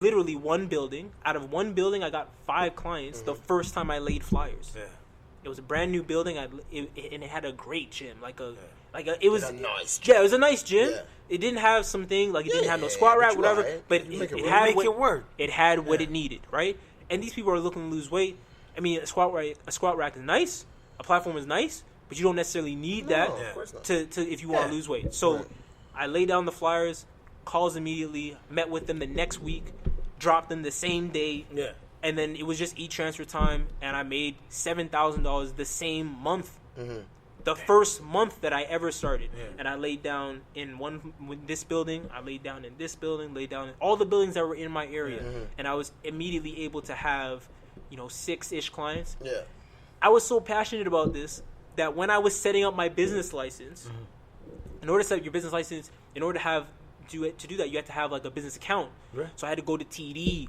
literally one building. Out of one building, I got 5 clients the first time I laid flyers. Yeah. It was a brand new building, and it had a great gym, it was a nice gym. Yeah, it was a nice gym. Yeah. It didn't have something like it didn't have no squat rack, whatever, but it had what it work. It had what it needed, right? And these people are looking to lose weight. I mean, a squat rack is nice, a platform is nice, but you don't necessarily need that to if you want to lose weight. So I laid down the flyers, calls immediately, met with them the next week, dropped them the same day. Yeah. And then it was just e-transfer time, and I made $7,000 the same month. Mm-hmm. The first month that I ever started. Yeah. And I laid down in this building, I laid down in this building, laid down in all the buildings that were in my area. Mm-hmm. And I was immediately able to have, 6-ish clients. Yeah. I was so passionate about this that when I was setting up my business license, in order to set up your business license, in order to do that, you have to have like a business account. Right. So I had to go to TD,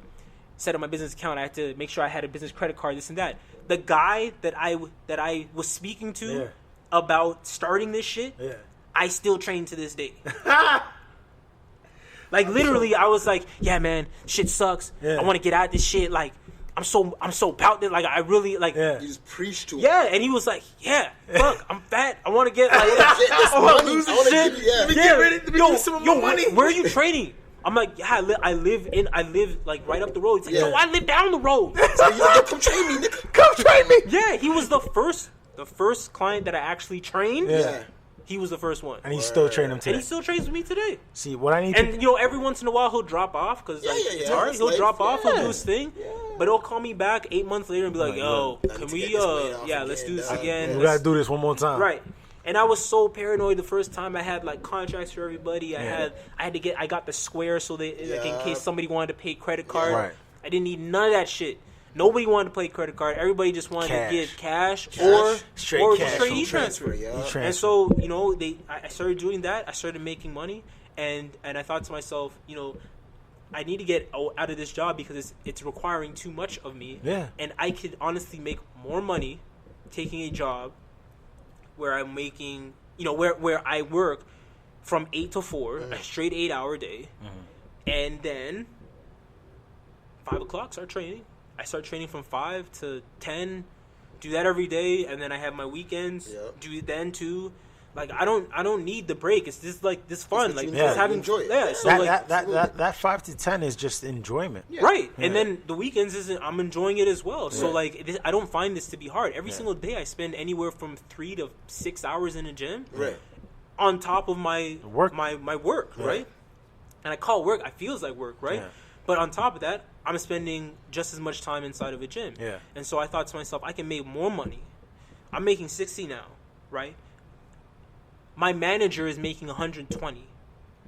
set up my business account. I had to make sure I had a business credit card, this and that. The guy that I was speaking to about starting this shit, I still train to this day. Like literally, I was like, yeah, man, shit sucks. Yeah. I want to get out of this shit. Like, I'm so about it. Like, I really like. Yeah. You just preached to him. Yeah, and he was like, yeah, fuck, I'm fat. I want to get like, I want to lose some shit. Let me get ready to give some more money. Where are you training? I'm like, yeah, I live like right up the road. He's like, yo, I live down the road. So he's like, come train me, nigga. Come train me. Yeah, he was the first client that I actually trained. Yeah. He was the first one. And he still trained him today. And he still trains with me today. See, what I need and, every once in a while he'll drop off because it's hard. He'll drop off. He'll do his thing. Yeah. But he'll call me back 8 months later and be like, yo, can we, let's do this again. We got to do this one more time. Right. And I was so paranoid the first time. I had like contracts for everybody. I got the square so like in case somebody wanted to pay credit card. Right. I didn't need none of that shit. Nobody wanted to play credit card. Everybody just wanted to give cash. Or straight e-transfer. And so, I started doing that. I started making money, and I thought to myself, I need to get out of this job because it's requiring too much of me. Yeah. And I could honestly make more money taking a job where I'm making, where I work from 8 to 4, a straight 8-hour day, and then 5 o'clock start training. I start training from 5 to 10, do that every day, and then I have my weekends, do it then too. Like I don't need the break. It's just like this fun, like just having enjoy it. Yeah, so that 5 to 10 is just enjoyment, right? Yeah. And then the weekends I'm enjoying it as well. So I don't find this to be hard. Every single day I spend anywhere from 3 to 6 hours in a gym, right? On top of my work, my work, right? And I call work. I feels like work, right? Yeah. But on top of that, I'm spending just as much time inside of a gym. Yeah. And so I thought to myself, I can make more money. I'm making 60 now, right? My manager is making 120.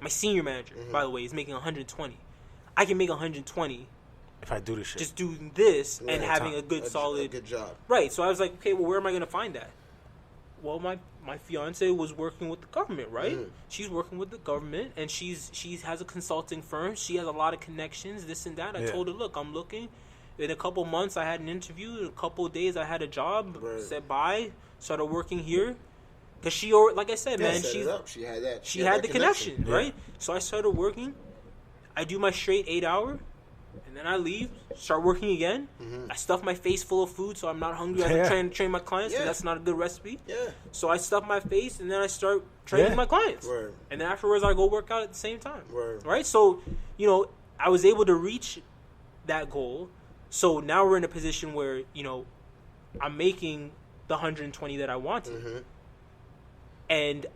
My senior manager, by the way, is making 120. I can make 120 if I do this shit. Just doing this and having a good job. Right. So I was like, okay, well, where am I going to find that? Well, my fiance was working with the government, right? She's working with the government, and she has a consulting firm. She has a lot of connections, this and that. I told her, look, I'm looking. In a couple months, I had an interview. In a couple of days, I had a job. Right. Said bye. Started working here. Because she, like I said, man, she had that. She had the connection, right? So I started working. I do my straight 8-hour. And then I leave, start working again. I stuff my face full of food so I'm not hungry. I'm trying to train my clients because that's not a good recipe. Yeah. So I stuff my face and then I start training my clients. Word. And then afterwards I go work out at the same time. Word. Right? So, I was able to reach that goal. So now we're in a position where, I'm making the 120 that I wanted. And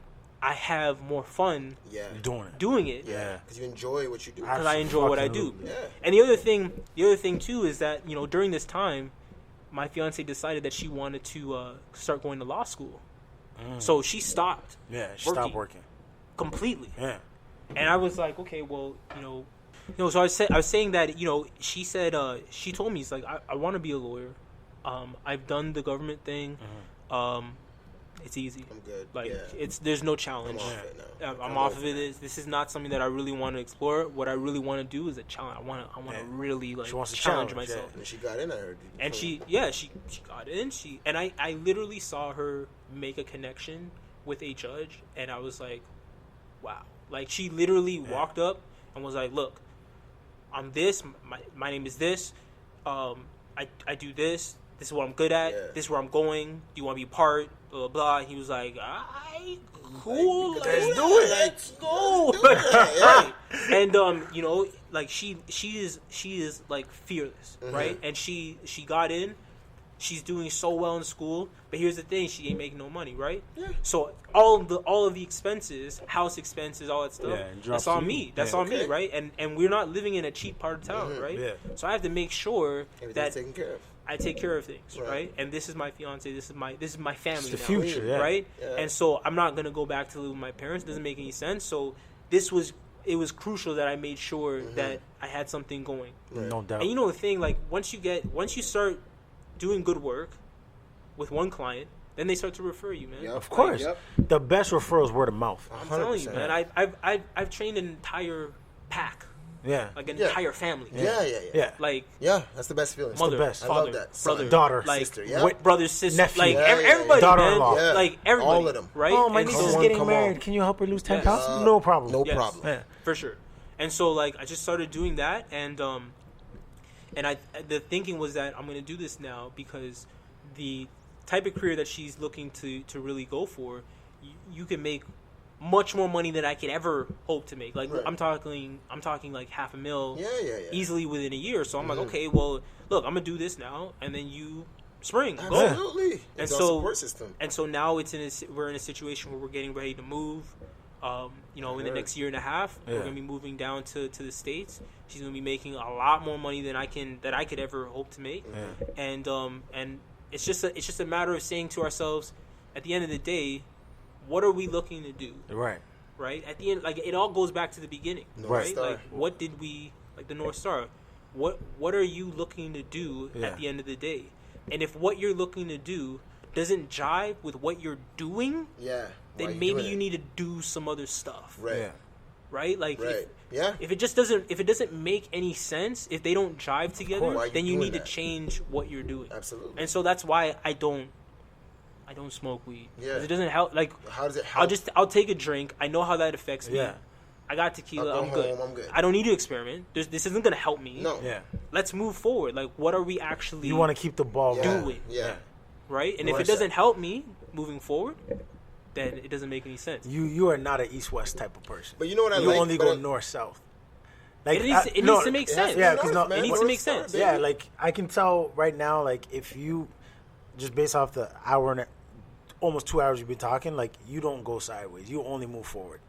I have more fun doing it. Yeah, because you enjoy what you do. Because I enjoy what I do. Yeah. And the other thing too is that during this time, my fiance decided that she wanted to start going to law school. So she stopped. Yeah, she stopped working completely. Yeah. And I was like, okay, well, so I was saying that she said she told me, it's like I want to be a lawyer. I've done the government thing. It's easy. I'm good. Like there's no challenge. I'm off it now. I'm off of it. This is not something that I really want to explore. What I really want to do is a challenge. I want to really challenge myself. And she got in. I heard. And she got in. And I literally saw her make a connection with a judge, and I was like, wow. Like she literally walked up and was like, look, I'm this. My name is this. I do this. This is what I'm good at. Yeah. This is where I'm going. Do you want to be part? Blah, blah, blah. He was like, cool. Let's Let's do it. Let's go. Yeah. And you know, like she is like fearless, right? And she got in. She's doing so well in school, but here's the thing: she ain't making no money, right? Yeah. So all of the expenses, house expenses, all that stuff, that's on me. That's on me, right? And we're not living in a cheap part of town, right? Yeah. So I have to make sure that taken care of. I take care of things, right? And this is my fiance. This is my family. It's the now, future, right? Yeah. And so I'm not gonna go back to live with my parents. It doesn't make any sense. So it was crucial that I made sure that I had something going. Right. No doubt. And you know the thing, like once you start doing good work with one client, then they start to refer you, man. Yep. Of course. Yep. The best referral is word of mouth. I'm telling you, man. I've trained an entire pack, Yeah. like an entire family. Yeah. Like That's the best feeling. mother, the best. I father, love that. brother, Daughter, like sister, yeah. brother, sister, Nephew. like Yeah, everybody, Daughter-in-law. man. Yeah. Like everybody, All of them. right? Oh, my And niece so- is Come getting on. married. Can you help her lose 10 Yes. pounds? No problem. No Yes. problem. Yeah. for sure. And so like I just started doing that, and the thinking was that I'm gonna do this now because the type of career that she's looking to really go for, you can make much more money than I could ever hope to make. Like Right. I'm talking like $500,000 Yeah. easily within a year. So I'm like, okay, well, look, I'm gonna do this now, and then you spring go. Absolutely. And It's so our support system. And so now we're in a situation where we're getting ready to move. You know, in the next year and a half, we're gonna be moving down to the States. She's gonna be making a lot more money than I could ever hope to make. And it's just a matter of saying to ourselves, at the end of the day, what are we looking to do? Right. Right? At the end, like it all goes back to the beginning, North right? Star. Like what did we like the North Star? What are you looking to do Yeah. at the end of the day? And if what you're looking to do doesn't jive with what you're doing, Yeah. Why then you maybe doing you it? need to do some other stuff, Right. Yeah. right? Like Right. Yeah. if it doesn't make any sense, if they don't jive together, Why are you then you doing need that? to change what you're doing. Absolutely. And so that's why I don't smoke weed. Yeah. 'Cause it doesn't help. Like How does it help? I'll take a drink. I know how that affects me. Yeah. I got tequila. I'll go I'm good. home, I'm good. I don't need to experiment. This isn't gonna help me. No. Yeah. Let's move forward. Like, what are we actually You want to keep the ball Yeah. rolling. do it. Yeah. right? And if Right. it doesn't help me moving forward, then it doesn't make any sense. You are not an east-west type of person. But you know what I You like? only But go I- north-south. Like It needs to make it has sense. to Yeah, be 'cause north, no- man. it needs to North make Star, sense. baby. Yeah, like I can tell right now, like if you just based off the hour and almost 2 hours you've been talking, like you don't go sideways. You only move forward.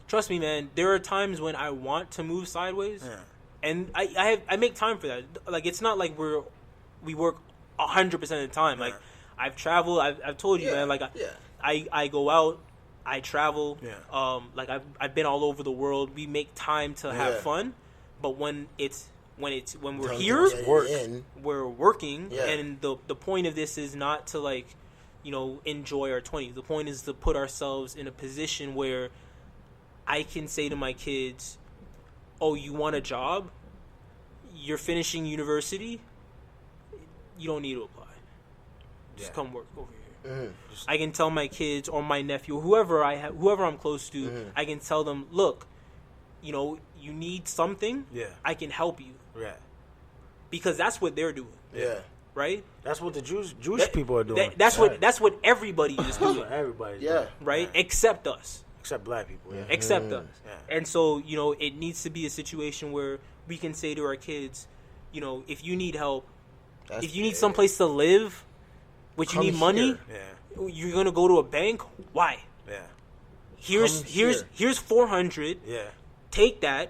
Trust me, man. There are times when I want to move sideways, Yeah. and I make time for that. Like it's not like we work 100% of the time. Like I've traveled. I've told you, Yeah, man. Like yeah. I go out. I travel. Yeah. Like I've been all over the world. We make time to have Yeah. fun, but when we're Time to here, get it work. in. we're working, Yeah. and the point of this is not to like, enjoy our 20s. The point is to put ourselves in a position where I can say to my kids, "Oh, you want a job? You're finishing university. You don't need to apply. Just Yeah. come work over here." Mhm. I can tell my kids or my nephew, whoever I'm close to, I can tell them, "Look, you need something. Yeah. I can help you." Yeah. Because that's what they're doing, Yeah. right? That's what the Jewish That- people are doing. That's what everybody is That's what doing, everybody's Yeah. doing. right? Yeah. Except us. Except black people. Yeah. Except us. Yeah. And so, it needs to be a situation where we can say to our kids, if you need help, That's if you need big. someplace to live, but you Come need money, here. Yeah. you're gonna go to a bank. Why? Yeah. Here's here. here's 400. Yeah. Take that,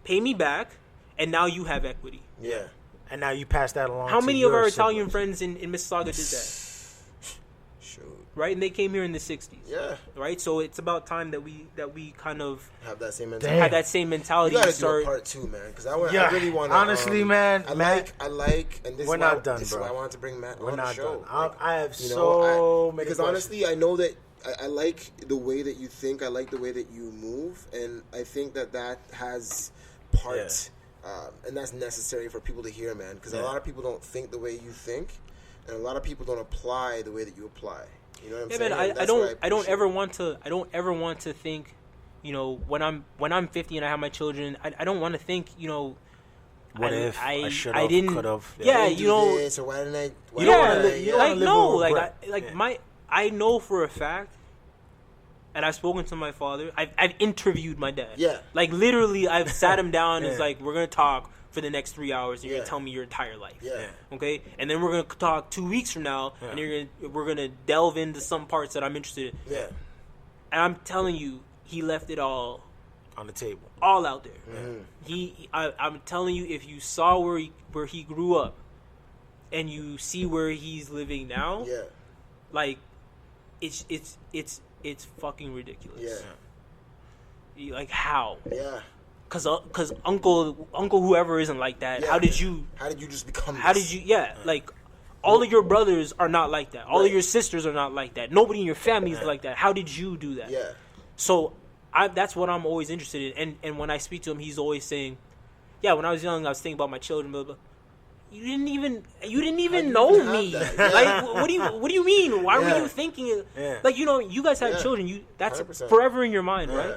pay me back, and now you have equity. Yeah. And now you pass that along. How to many of your our Italian siblings. friends in Mississauga did that? Shoot. Right, and they came here in the 60s. Yeah. Right, so it's about time that we kind of Have that same Damn. mentality. have that same mentality You and gotta do a start. part two, man, because I Yeah, really want. honestly, man, I Matt, like, and this we're is why, not done, this bro. is why I wanted to bring Matt We're on the not show. done. Like, I have you know, so many because questions. honestly, I know that I like the way that you think. I like the way that you move, and I think that has part, and that's necessary for people to hear, man. Because a lot of people don't think the way you think, and a lot of people don't apply the way that you apply. You know what I'm Yeah, saying? man, And I that's don't what I don't ever want to think, when I'm 50 and I have my children, I don't want to think, What if I should have, I didn't, could have? Yeah, you know. This, or why didn't I? You don't I know for a fact. And I've spoken to my father. I've interviewed my dad. Yeah. Like, literally, I've sat him down and it's like, we're going to talk for the next 3 hours and you're going to tell me your entire life. Yeah. Okay? And then we're going to talk 2 weeks from now and we're going to delve into some parts that I'm interested in. Yeah. And I'm telling you, he left it all on the table. All out there. Mm-hmm. I'm telling you, if you saw where he grew up and you see where he's living now, like, it's fucking ridiculous. Yeah. Like, how? Yeah. Cause uncle whoever isn't like that. Yeah. How did you just become? How did you? Yeah. Like, all of your brothers are not like that. All of your sisters are not like that. Nobody in your family is like that. How did you do that? Yeah. So, that's what I'm always interested in. And when I speak to him, he's always saying, "Yeah, when I was young, I was thinking about my children." Blah blah. You didn't even know me. Like, what do you mean? Why were you thinking? Like, you know, you guys have children. That's 100%. Forever in your mind, right?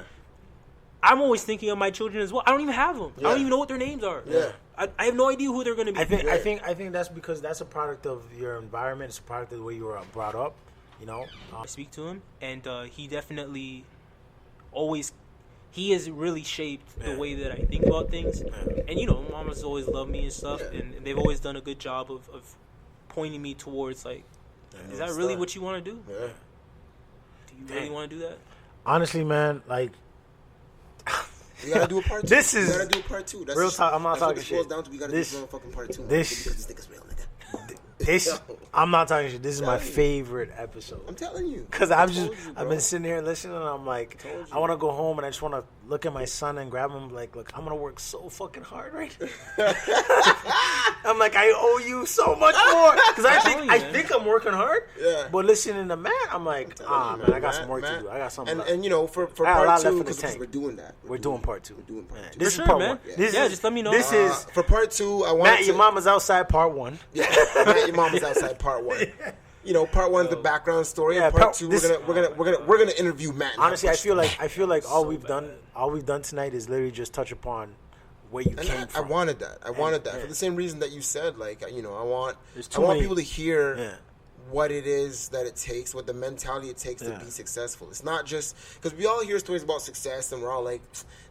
I'm always thinking of my children as well. I don't even have them. I don't even know what their names are. Yeah. I have no idea who they're going to be. I think that's because that's a product of your environment. It's a product of the way you were brought up. You know. I speak to him, and he definitely always. He has really shaped the way that I think about things. And, you know, mama's always loved me and stuff. And they've always done a good job of pointing me towards, like, is that really what you want to do? Yeah. Do you really want to do that? Honestly, man, like... We gotta do a part 2. We gotta do a part 2. That's real talk. I'm not talking shit. Down to, we gotta do a fucking part 2. This nigga's real, nigga. I'm not talking shit. This is my favorite episode. I'm telling you. Because I've been sitting here listening and I'm like, I want to go home and I just want to look at my son and grab him like, look, I'm going to work so fucking hard right now. I'm like, I owe you so much more. Because I think I'm working hard. Yeah. But listening to Matt, I'm like, man, I got some work to do. I got something. And you know, for part 2, because we're doing that. We're doing part 2. We're doing part 2. This is part 1. Just let me know. This is for part 2. I want Matt, your mama's outside part 1. Yeah, Matt, your mama's outside part 1. You know, part 1 the background story. Yeah, part 2 we're gonna interview Matt. Honestly, I feel like all we've done tonight is literally just touch upon where you came from. I wanted that. For the same reason that you said. Like, you know, I want people to hear what it is that it takes, what the mentality it takes to be successful. It's not just because we all hear stories about success and we're all like,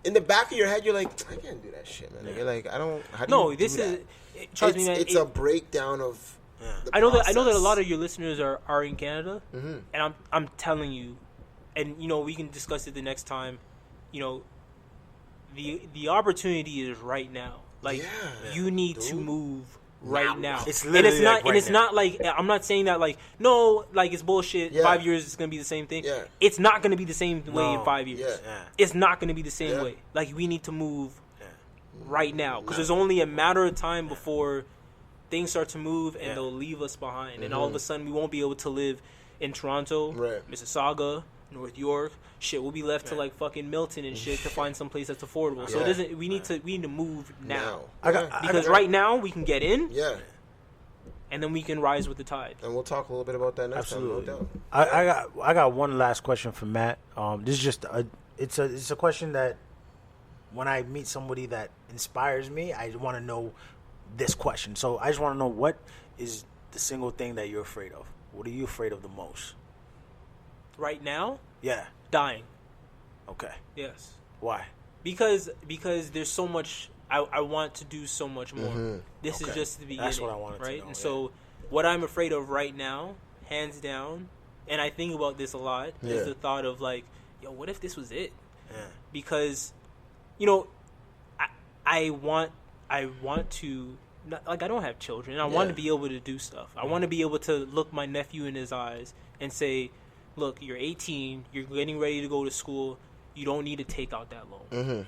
in the back of your head, you're like, I can't do that shit, man. You're like, I don't. How do you do that? Trust me, man. It's a breakdown of. I know that a lot of your listeners are in Canada, and I'm telling you, and you know we can discuss it the next time. You know, the opportunity is right now. Like you need to move right now. It's literally it's not like I'm not saying that like no like it's bullshit. 5 years is gonna be the same thing. Yeah. It's not gonna be the same way in 5 years. Yeah. It's not gonna be the same way. Like we need to move right now because there's only a matter of time before things start to move and they'll leave us behind, and all of a sudden we won't be able to live in Toronto, Mississauga, North York. Shit, we'll be left to like fucking Milton and shit to find some place that's affordable. So it doesn't. We need to move now. Because right now we can get in. Yeah. And then we can rise with the tide. And we'll talk a little bit about that next time. No doubt. I got one last question for Matt. This is just it's a question that when I meet somebody that inspires me, I want to know this question. So I just want to know, what is the single thing that you're afraid of? What are you afraid of the most? Right now? Yeah. Dying. Okay. Yes. Why? Because there's so much. I want to do so much more. This is just the beginning. That's what I wanted right? to know. And so what I'm afraid of right now, hands down, and I think about this a lot, is the thought of like, yo, what if this was it? Yeah. Because, you know, I want to, like, I don't have children. I want to be able to do stuff. I want to be able to look my nephew in his eyes and say, look, you're 18, you're getting ready to go to school, you don't need to take out that loan.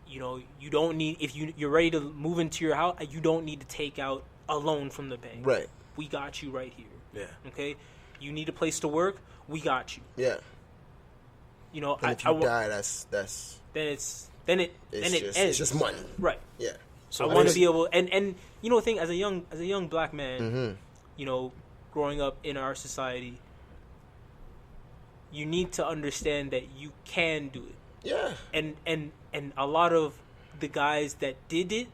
You know, you don't need, if you're ready to move into your house, you don't need to take out a loan from the bank. Right. We got you right here. Yeah. Okay? You need a place to work, we got you. Yeah. You know, and if you die, then it ends. It's just money. Right. Yeah. So I want to be able, and you know, the thing, as a young black man, you know, growing up in our society, you need to understand that you can do it. Yeah. And a lot of the guys that did it